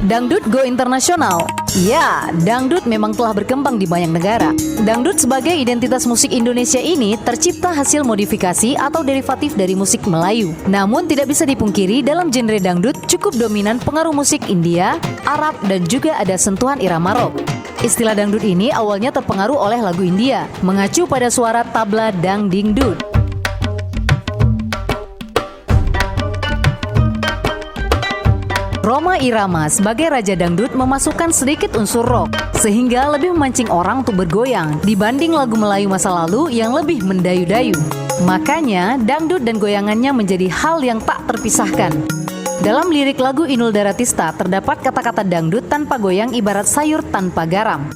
Dangdut go internasional. Ya, dangdut memang telah berkembang di banyak negara. Dangdut sebagai identitas musik Indonesia ini tercipta hasil modifikasi atau derivatif dari musik Melayu. Namun tidak bisa dipungkiri dalam genre dangdut cukup dominan pengaruh musik India, Arab, dan juga ada sentuhan irama rock. Istilah dangdut ini awalnya terpengaruh oleh lagu India, mengacu pada suara tabla dang ding dut. Rhoma Irama sebagai raja dangdut memasukkan sedikit unsur rock, sehingga lebih memancing orang untuk bergoyang dibanding lagu Melayu masa lalu yang lebih mendayu-dayu. Makanya, dangdut dan goyangannya menjadi hal yang tak terpisahkan. Dalam lirik lagu Inul Daratista terdapat kata-kata dangdut tanpa goyang ibarat sayur tanpa garam.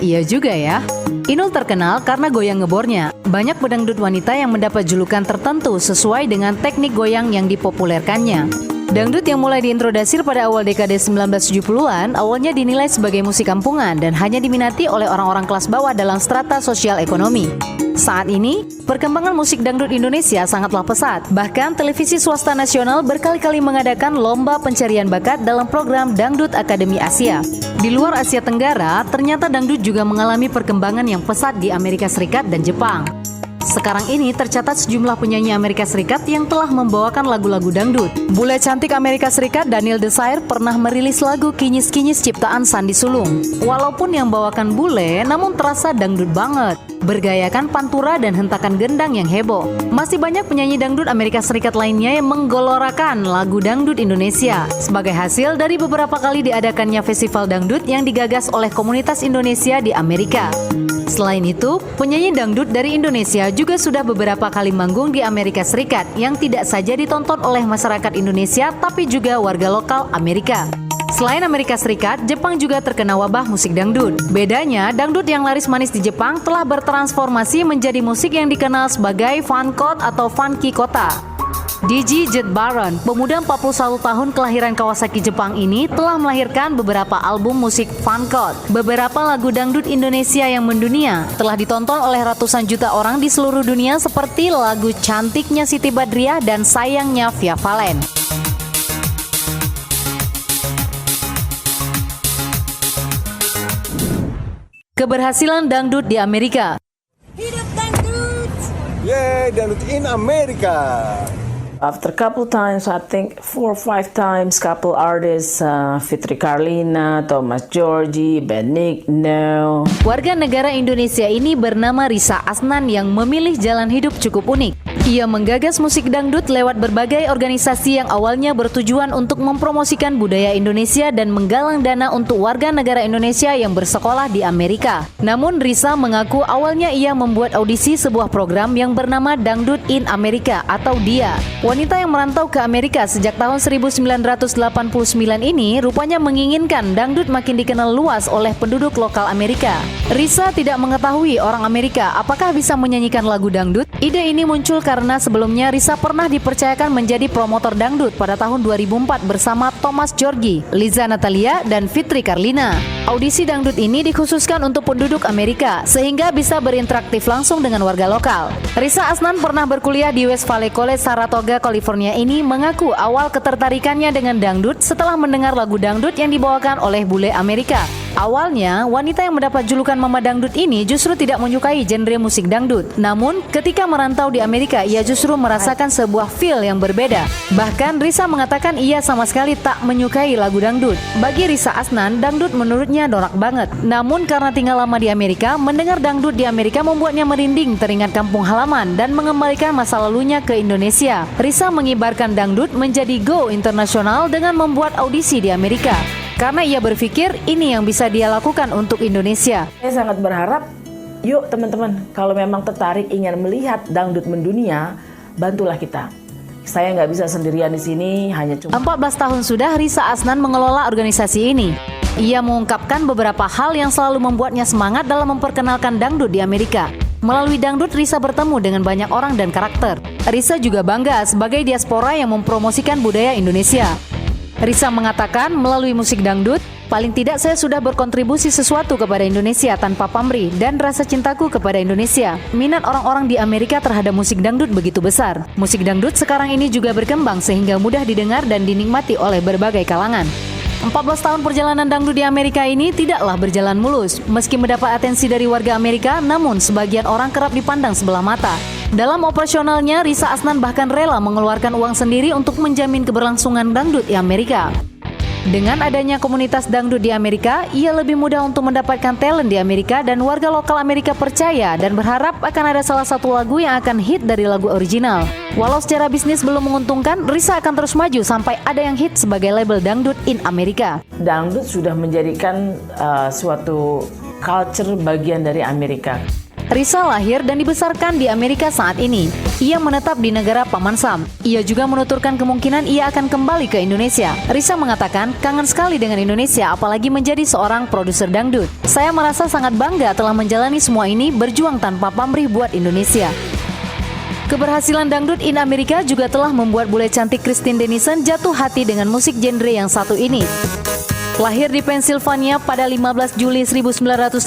Iya juga ya. Inul terkenal karena goyang ngebornya. Banyak pedangdut wanita yang mendapat julukan tertentu sesuai dengan teknik goyang yang dipopulerkannya. Dangdut yang mulai diintrodusir pada awal dekade 1970-an awalnya dinilai sebagai musik kampungan dan hanya diminati oleh orang-orang kelas bawah dalam strata sosial ekonomi. Saat ini, perkembangan musik dangdut Indonesia sangatlah pesat. Bahkan televisi swasta nasional berkali-kali mengadakan lomba pencarian bakat dalam program Dangdut Akademi Asia. Di luar Asia Tenggara, ternyata dangdut juga mengalami perkembangan yang pesat di Amerika Serikat dan Jepang. Sekarang ini tercatat sejumlah penyanyi Amerika Serikat yang telah membawakan lagu-lagu dangdut. Bule cantik Amerika Serikat Daniel Desire pernah merilis lagu Kinyis-Kinyis ciptaan Sandi Sulung. Walaupun yang bawakan bule, namun terasa dangdut banget. Bergayakan pantura dan hentakan gendang yang heboh. Masih banyak penyanyi dangdut Amerika Serikat lainnya yang menggolorakan lagu dangdut Indonesia. Sebagai hasil dari beberapa kali diadakannya festival dangdut yang digagas oleh komunitas Indonesia di Amerika. Selain itu, penyanyi dangdut dari Indonesia juga sudah beberapa kali manggung di Amerika Serikat yang tidak saja ditonton oleh masyarakat Indonesia tapi juga warga lokal Amerika. Selain Amerika Serikat, Jepang juga terkena wabah musik dangdut. Bedanya, dangdut yang laris manis di Jepang telah bertransformasi menjadi musik yang dikenal sebagai funkot atau funky kota. DJ Jet Baron, pemuda 41 tahun kelahiran Kawasaki, Jepang ini telah melahirkan beberapa album musik funkot. Beberapa lagu dangdut Indonesia yang mendunia telah ditonton oleh ratusan juta orang di seluruh dunia seperti lagu Cantiknya Siti Badriah dan Sayangnya Via Valen. Keberhasilan dangdut di Amerika. Hidup dangdut! Yay, dangdut in Amerika. After a couple times, I think 4 or 5 times, couple artists, Fitri Carlina, Thomas Georgi, Benigno. Warga negara Indonesia ini bernama Risa Asnan yang memilih jalan hidup cukup unik. Ia menggagas musik dangdut lewat berbagai organisasi yang awalnya bertujuan untuk mempromosikan budaya Indonesia dan menggalang dana untuk warga negara Indonesia yang bersekolah di Amerika. Namun Risa mengaku awalnya ia membuat audisi sebuah program yang bernama Dangdut in Amerika atau DIA. Wanita yang merantau ke Amerika sejak tahun 1989 ini rupanya menginginkan dangdut makin dikenal luas oleh penduduk lokal Amerika. Risa tidak mengetahui orang Amerika apakah bisa menyanyikan lagu dangdut. Ide ini muncul karena sebelumnya Risa pernah dipercayakan menjadi promotor dangdut pada tahun 2004 bersama Thomas Georgi, Liza Natalia, dan Fitri Carlina. Audisi dangdut ini dikhususkan untuk penduduk Amerika sehingga bisa berinteraktif langsung dengan warga lokal. Risa Asnan pernah berkuliah di West Valley College, Saratoga, California ini mengaku awal ketertarikannya dengan dangdut setelah mendengar lagu dangdut yang dibawakan oleh bule Amerika. Awalnya, wanita yang mendapat julukan Mama Dangdut ini justru tidak menyukai genre musik dangdut. Namun, ketika merantau di Amerika, ia justru merasakan sebuah feel yang berbeda. Bahkan, Risa mengatakan ia sama sekali tak menyukai lagu dangdut. Bagi Risa Asnan, dangdut menurutnya norak banget. Namun, karena tinggal lama di Amerika, mendengar dangdut di Amerika membuatnya merinding teringat kampung halaman dan mengembalikan masa lalunya ke Indonesia. Risa mengibarkan dangdut menjadi go internasional dengan membuat audisi di Amerika. Karena ia berpikir ini yang bisa dia lakukan untuk Indonesia. Saya sangat berharap, yuk teman-teman, kalau memang tertarik ingin melihat dangdut mendunia, bantulah kita. Saya nggak bisa sendirian di sini, hanya cuma 14 tahun sudah Risa Asnan mengelola organisasi ini. Ia mengungkapkan beberapa hal yang selalu membuatnya semangat dalam memperkenalkan dangdut di Amerika. Melalui dangdut, Risa bertemu dengan banyak orang dan karakter. Risa juga bangga sebagai diaspora yang mempromosikan budaya Indonesia. Risa mengatakan melalui musik dangdut, paling tidak saya sudah berkontribusi sesuatu kepada Indonesia tanpa pamrih dan rasa cintaku kepada Indonesia. Minat orang-orang di Amerika terhadap musik dangdut begitu besar. Musik dangdut sekarang ini juga berkembang sehingga mudah didengar dan dinikmati oleh berbagai kalangan. 14 tahun perjalanan dangdut di Amerika ini tidaklah berjalan mulus. Meski mendapat atensi dari warga Amerika, namun sebagian orang kerap dipandang sebelah mata. Dalam operasionalnya, Risa Asnan bahkan rela mengeluarkan uang sendiri untuk menjamin keberlangsungan dangdut di Amerika. Dengan adanya komunitas dangdut di Amerika, ia lebih mudah untuk mendapatkan talent di Amerika dan warga lokal Amerika percaya dan berharap akan ada salah satu lagu yang akan hit dari lagu original. Walau secara bisnis belum menguntungkan, Risa akan terus maju sampai ada yang hit sebagai label dangdut in Amerika. Dangdut sudah menjadikan suatu culture bagian dari Amerika. Risa lahir dan dibesarkan di Amerika saat ini. Ia menetap di negara Paman Sam. Ia juga menuturkan kemungkinan ia akan kembali ke Indonesia. Risa mengatakan kangen sekali dengan Indonesia, apalagi menjadi seorang produser dangdut. Saya merasa sangat bangga telah menjalani semua ini, berjuang tanpa pamrih buat Indonesia. Keberhasilan dangdut in Amerika juga telah membuat bule cantik Christine Denison jatuh hati dengan musik genre yang satu ini. Lahir di Pennsylvania pada 15 Juli 1987,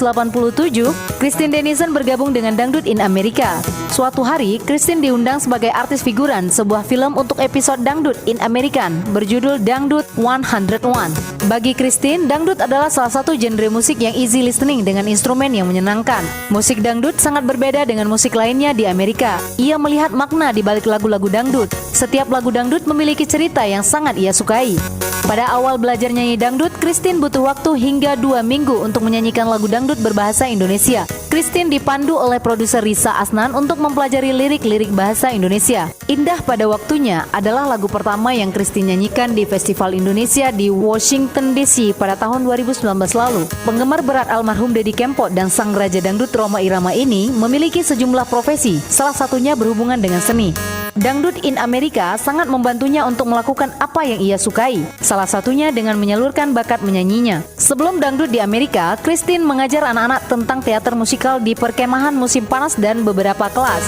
Christine Denison bergabung dengan Dangdut in Amerika. Suatu hari, Christine diundang sebagai artis figuran sebuah film untuk episode Dangdut in American berjudul Dangdut 101. Bagi Christine, dangdut adalah salah satu genre musik yang easy listening dengan instrumen yang menyenangkan. Musik dangdut sangat berbeda dengan musik lainnya di Amerika. Ia melihat makna di balik lagu-lagu dangdut. Setiap lagu dangdut memiliki cerita yang sangat ia sukai. Pada awal belajar nyanyi dangdut, Christine butuh waktu hingga 2 minggu untuk menyanyikan lagu dangdut berbahasa Indonesia. Christine dipandu oleh produser Risa Asnan untuk mempelajari lirik-lirik bahasa Indonesia. Indah pada waktunya adalah lagu pertama yang Christine nyanyikan di Festival Indonesia di Washington DC pada tahun 2019 lalu. Penggemar berat almarhum Deddy Kempot dan sang raja dangdut Rhoma Irama ini memiliki sejumlah profesi, salah satunya berhubungan dengan seni. Dangdut in Amerika sangat membantunya untuk melakukan apa yang ia sukai, salah satunya dengan menyalurkan bakat menyanyinya. Sebelum dangdut di Amerika, Christine mengajar anak-anak tentang teater musikal di perkemahan musim panas dan beberapa kelas.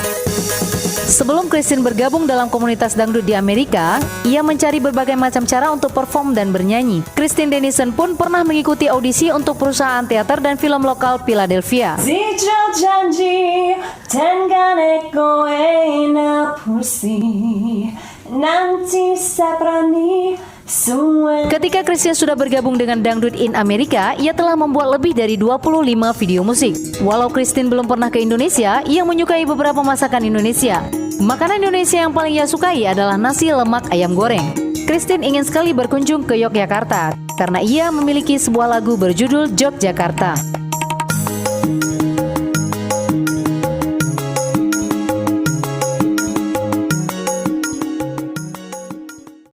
Sebelum Christine bergabung dalam komunitas dangdut di Amerika, ia mencari berbagai macam cara untuk perform dan bernyanyi. Christine Denison pun pernah mengikuti audisi untuk perusahaan teater dan film lokal Philadelphia. Ketika Christine sudah bergabung dengan Dangdut in Amerika, ia telah membuat lebih dari 25 video musik. Walau Christine belum pernah ke Indonesia, ia menyukai beberapa masakan Indonesia. Makanan Indonesia yang paling ia sukai adalah nasi lemak ayam goreng. Christine ingin sekali berkunjung ke Yogyakarta karena ia memiliki sebuah lagu berjudul Yogyakarta.